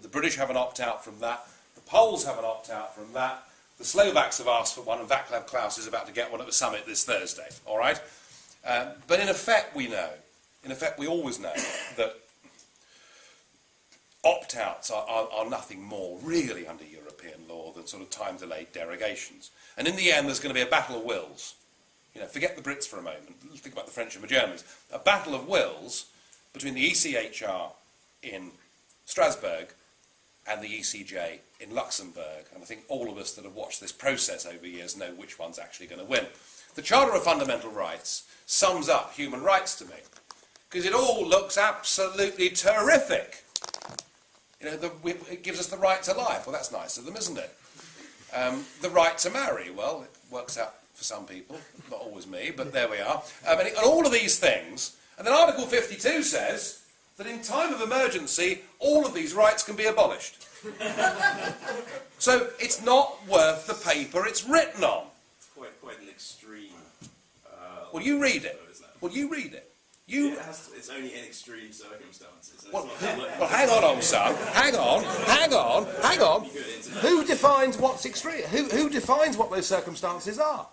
The British have an opt-out from that. The Poles have an opt-out from that. The Slovaks have asked for one, and Václav Klaus is about to get one at the summit this Thursday. All right? But in effect, we know, in effect, we always know that opt-outs are nothing more, really, under European law than sort of time-delayed derogations. And in the end, there's going to be a battle of wills. You know, forget the Brits for a moment. Think about the French and the Germans. A battle of wills between the ECHR in Strasbourg and the ECJ in Luxembourg. And I think all of us that have watched this process over years know which one's actually going to win. The Charter of Fundamental Rights sums up human rights to me, because it all looks absolutely terrific. You know, it gives us the right to life. Well, that's nice of them, isn't it? The right to marry. Well, it works out for some people, not always me, but there we are. And all of these things. And then Article 52 says that in time of emergency, all of these rights can be abolished. So it's not worth the paper it's written on. It's quite an extreme. Well, you read it. Well, you read it. It's only in extreme circumstances. Well, hang on, old son. Hang on. Who defines what's extreme? Who defines what those circumstances are?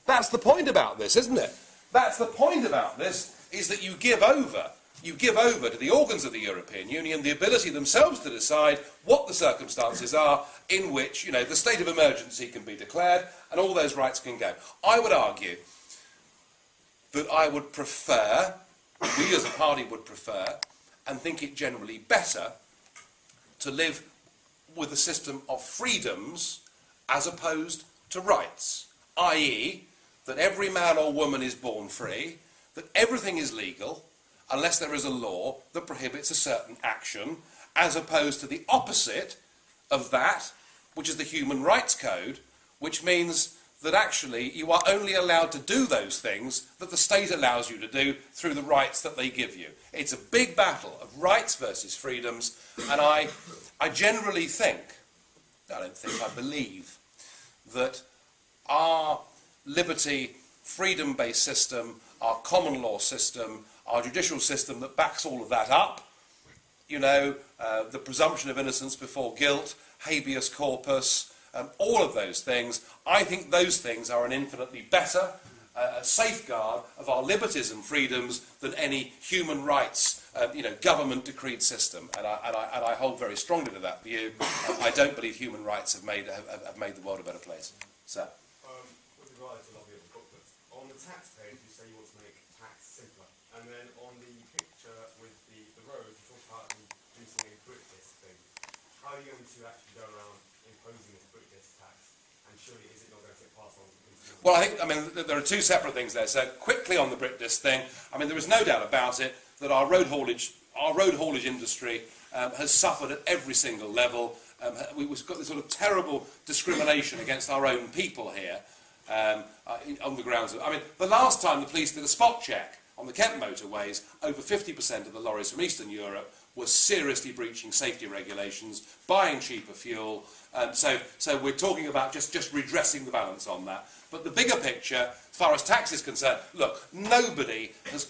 That's the point about this, isn't it? That's the point about this, is that you give over to the organs of the European Union the ability themselves to decide what the circumstances are in which, you know, the state of emergency can be declared and all those rights can go. I would argue that I would prefer, we as a party would prefer, and think it generally better, to live with a system of freedoms as opposed to rights, i.e., that every man or woman is born free, that everything is legal, unless there is a law that prohibits a certain action, as opposed to the opposite of that, which is the Human Rights Code, which means that actually you are only allowed to do those things that the state allows you to do through the rights that they give you. It's a big battle of rights versus freedoms, and I generally think, I believe, that our liberty, freedom-based system, our common law system, our judicial system that backs all of that up, you know, the presumption of innocence before guilt, habeas corpus, all of those things, I think those things are an infinitely better safeguard of our liberties and freedoms than any human rights, you know, government-decreed system. And I hold very strongly to that view. I don't believe human rights have made the world a better place. So. With regard to lobby of the booklet, on the tax page you say you want to make tax simpler, and then on the picture with the road you talk about reducing a Britdisc thing. How are you going to actually go around imposing this Britdisc tax, and surely is it not going to get passed on to consumers? Well, I mean, there are two separate things there. So quickly on the Britdisc thing, I mean, there is no doubt about it that our road haulage industry has suffered at every single level. We've got this sort of terrible discrimination against our own people here on the grounds of... I mean, the last time the police did a spot check on the Kent motorways, over 50% of the lorries from Eastern Europe were seriously breaching safety regulations, buying cheaper fuel. So we're talking about just redressing the balance on that. But the bigger picture, as far as tax is concerned, look, nobody has...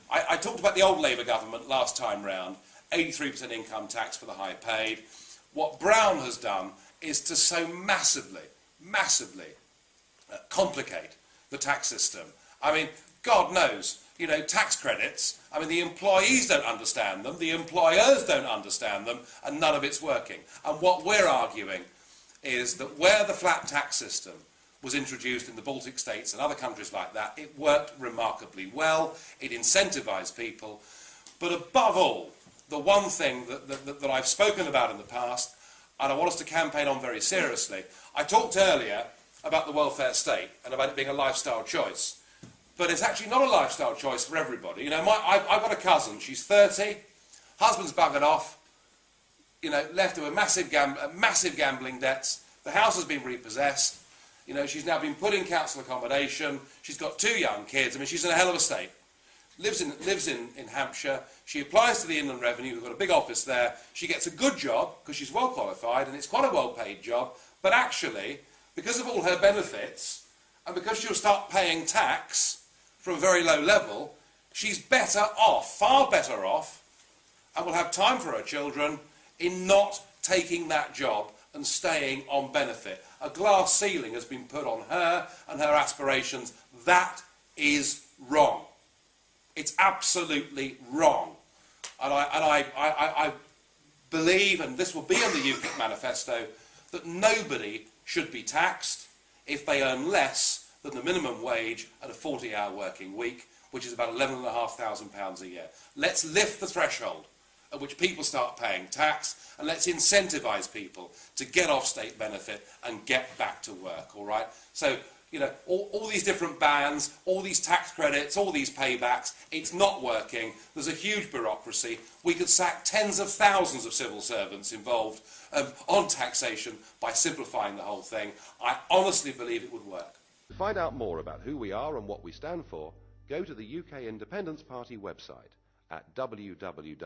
I talked about the old Labour government last time round, 83% income tax for the high paid. What Brown has done is to so massively complicate the tax system. I mean, God knows, you know, tax credits, I mean, the employees don't understand them, the employers don't understand them, and none of it's working. And what we're arguing is that where the flat tax system was introduced in the Baltic states and other countries like that, it worked remarkably well, it incentivized people, but above all, the one thing that I've spoken about in the past, and I want us to campaign on very seriously, I talked earlier about the welfare state and about it being a lifestyle choice. But it's actually not a lifestyle choice for everybody. You know, I've got a cousin, she's 30, husband's buggered off, you know, left to massive gambling debts, the house has been repossessed, you know, she's now been put in council accommodation, she's got 2 young kids, I mean, she's in a hell of a state. Lives in Hampshire, she applies to the Inland Revenue, who've got a big office there, she gets a good job, because she's well qualified, and it's quite a well-paid job, but actually, because of all her benefits, and because she'll start paying tax from a very low level, she's better off, far better off, and will have time for her children in not taking that job and staying on benefit. A glass ceiling has been put on her and her aspirations. That is wrong. It's absolutely wrong. And I believe, and this will be in the UKIP manifesto, that nobody should be taxed if they earn less than the minimum wage at a 40-hour working week, which is about £11,500 a year. Let's lift the threshold at which people start paying tax, and let's incentivise people to get off state benefit and get back to work, all right? So, you know, all these different bans, all these tax credits, all these paybacks, it's not working. There's a huge bureaucracy. We could sack tens of thousands of civil servants involved on taxation by simplifying the whole thing. I honestly believe it would work. To find out more about who we are and what we stand for, go to the UK Independence Party website at www.ukip.org.